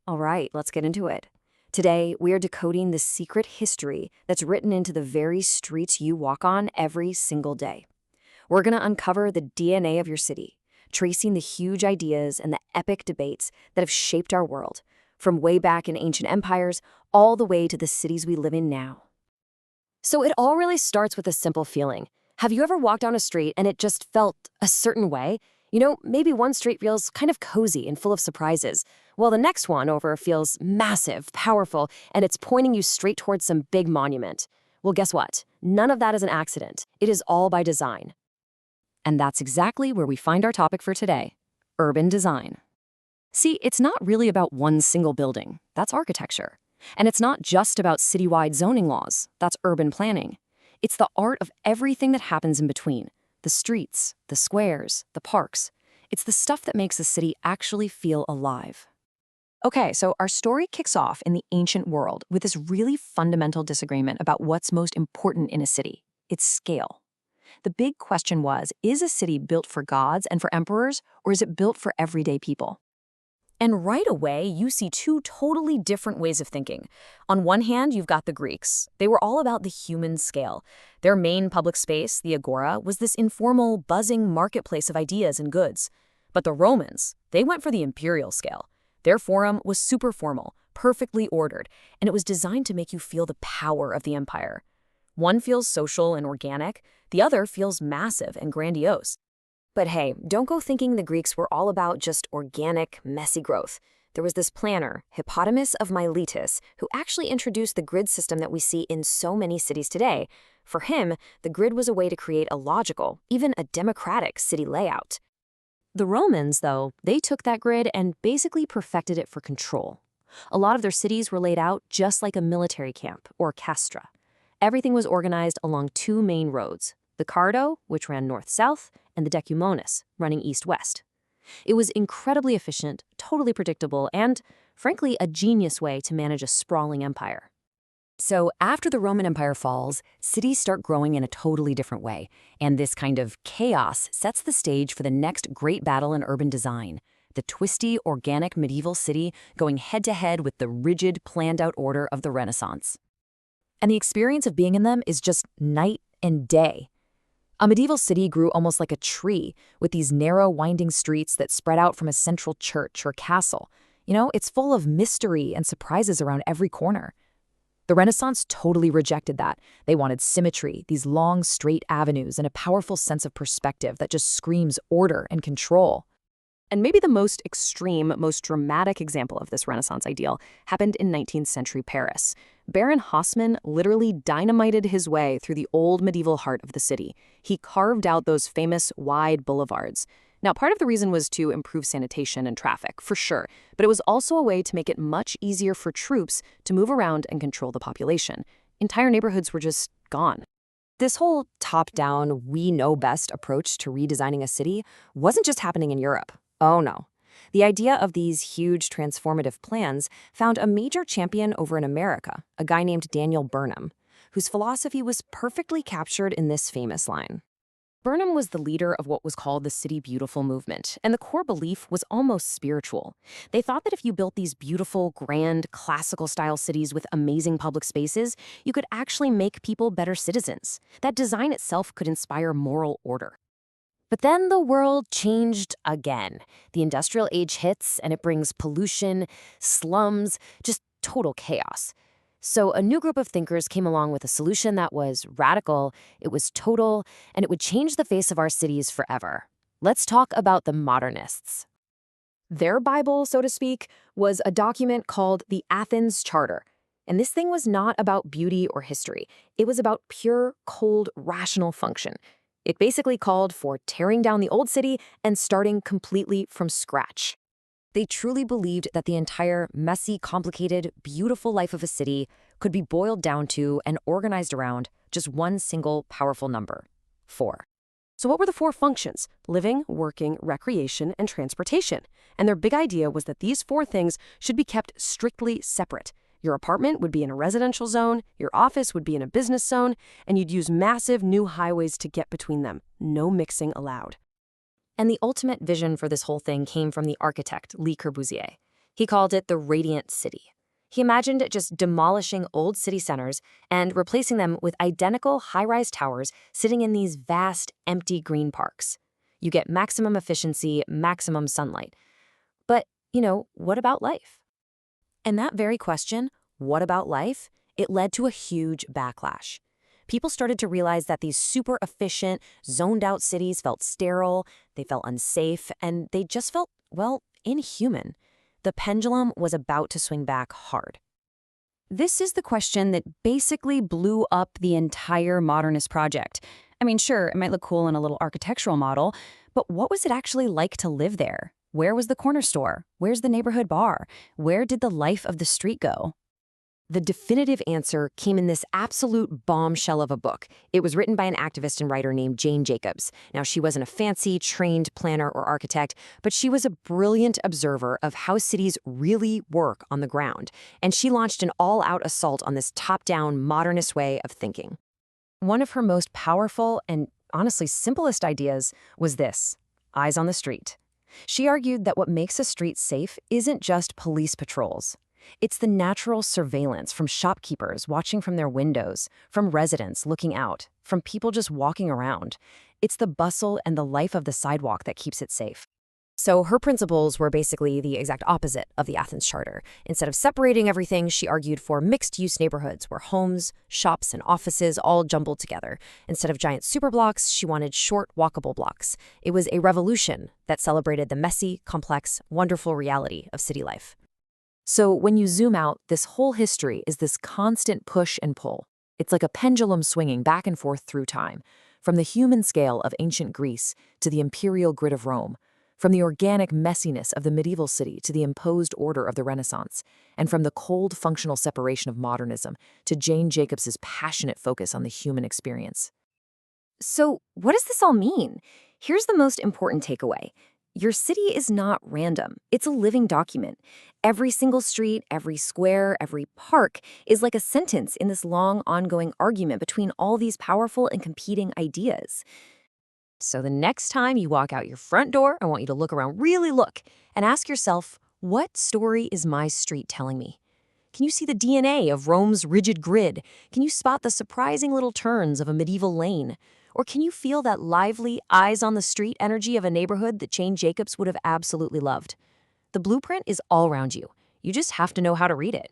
All right, let's get into it. Today, we are decoding the secret history that's written into the very streets you walk on every single day. We're going to uncover the DNA of your city, tracing the huge ideas and the epic debates that have shaped our world, from way back in ancient empires all the way to the cities we live in now. So it all really starts with a simple feeling. Have you ever walked down a street and it just felt a certain way? Maybe one street feels kind of cozy and full of surprises, while the next one over feels massive, powerful, and it's pointing you straight towards some big monument. Well, guess what? None of that is an accident. It is all by design. And that's exactly where we find our topic for today: urban design. See, it's not really about one single building. That's architecture. And it's not just about citywide zoning laws. That's urban planning. It's the art of everything that happens in between: the streets, the squares, the parks. It's the stuff that makes a city actually feel alive. Okay, so our story kicks off in the ancient world with this really fundamental disagreement about what's most important in a city: its scale. The big question was, is a city built for gods and for emperors, or is it built for everyday people? And right away, you see two totally different ways of thinking. On one hand, you've got the Greeks. They were all about the human scale. Their main public space, the agora, was this informal, buzzing marketplace of ideas and goods. But the Romans, they went for the imperial scale. Their forum was super formal, perfectly ordered, and it was designed to make you feel the power of the empire. One feels social and organic, the other feels massive and grandiose. But hey, don't go thinking the Greeks were all about just organic, messy growth. There was this planner, Hippodamus of Miletus, who actually introduced the grid system that we see in so many cities today. For him, the grid was a way to create a logical, even a democratic city layout. The Romans, though, they took that grid and basically perfected it for control. A lot of their cities were laid out just like a military camp, or castra. Everything was organized along two main roads: the Cardo, which ran north-south, and the Decumanus, running east-west. It was incredibly efficient, totally predictable, and, frankly, a genius way to manage a sprawling empire. So after the Roman Empire falls, cities start growing in a totally different way, and this kind of chaos sets the stage for the next great battle in urban design: the twisty, organic medieval city going head-to-head with the rigid, planned-out order of the Renaissance. And the experience of being in them is just night and day. A medieval city grew almost like a tree, with these narrow, winding streets that spread out from a central church or castle. It's full of mystery and surprises around every corner. The Renaissance totally rejected that. They wanted symmetry, these long, straight avenues, and a powerful sense of perspective that just screams order and control. And maybe the most extreme, most dramatic example of this Renaissance ideal happened in 19th century Paris. Baron Haussmann literally dynamited his way through the old medieval heart of the city. He carved out those famous wide boulevards. Now, part of the reason was to improve sanitation and traffic, for sure, but it was also a way to make it much easier for troops to move around and control the population. Entire neighborhoods were just gone. This whole top-down, we-know-best approach to redesigning a city wasn't just happening in Europe. Oh no. The idea of these huge transformative plans found a major champion over in America, a guy named Daniel Burnham, whose philosophy was perfectly captured in this famous line. Burnham was the leader of what was called the City Beautiful movement, and the core belief was almost spiritual. They thought that if you built these beautiful, grand, classical-style cities with amazing public spaces, you could actually make people better citizens. That design itself could inspire moral order. But then the world changed again. The industrial age hits, and it brings pollution, slums, just total chaos. So a new group of thinkers came along with a solution that was radical, it was total, and it would change the face of our cities forever. Let's talk about the modernists. Their Bible, so to speak, was a document called the Athens Charter. And this thing was not about beauty or history. It was about pure, cold, rational function. It basically called for tearing down the old city and starting completely from scratch. They truly believed that the entire messy, complicated, beautiful life of a city could be boiled down to and organized around just one single powerful number: 4. So what were the 4 functions? Living, working, recreation, and transportation. And their big idea was that these 4 things should be kept strictly separate. Your apartment would be in a residential zone, your office would be in a business zone, and you'd use massive new highways to get between them. No mixing allowed. And the ultimate vision for this whole thing came from the architect Le Corbusier. He called it the Radiant City. He imagined just demolishing old city centers and replacing them with identical high-rise towers sitting in these vast, empty green parks. You get maximum efficiency, maximum sunlight. But, what about life? And that very question, what about life? It led to a huge backlash. People started to realize that these super efficient, zoned-out cities felt sterile, they felt unsafe, and they just felt, inhuman. The pendulum was about to swing back hard. This is the question that basically blew up the entire modernist project. I mean, sure, it might look cool in a little architectural model, but what was it actually like to live there? Where was the corner store? Where's the neighborhood bar? Where did the life of the street go? The definitive answer came in this absolute bombshell of a book. It was written by an activist and writer named Jane Jacobs. Now, she wasn't a fancy, trained planner or architect, but she was a brilliant observer of how cities really work on the ground. And she launched an all-out assault on this top-down, modernist way of thinking. One of her most powerful and, honestly, simplest ideas was this: eyes on the street. She argued that what makes a street safe isn't just police patrols. It's the natural surveillance from shopkeepers watching from their windows, from residents looking out, from people just walking around. It's the bustle and the life of the sidewalk that keeps it safe. So her principles were basically the exact opposite of the Athens Charter. Instead of separating everything, she argued for mixed-use neighborhoods where homes, shops, and offices all jumbled together. Instead of giant superblocks, she wanted short, walkable blocks. It was a revolution that celebrated the messy, complex, wonderful reality of city life. So when you zoom out, this whole history is this constant push and pull. It's like a pendulum swinging back and forth through time, from the human scale of ancient Greece to the imperial grid of Rome, from the organic messiness of the medieval city to the imposed order of the Renaissance, and from the cold functional separation of modernism to Jane Jacobs's passionate focus on the human experience. So, what does this all mean? Here's the most important takeaway. Your city is not random. It's a living document. Every single street, every square, every park is like a sentence in this long, ongoing argument between all these powerful and competing ideas. So the next time you walk out your front door, I want you to really look, and ask yourself, what story is my street telling me? Can you see the DNA of Rome's rigid grid? Can you spot the surprising little turns of a medieval lane? Or can you feel that lively, eyes-on-the-street energy of a neighborhood that Jane Jacobs would have absolutely loved? The blueprint is all around you. You just have to know how to read it.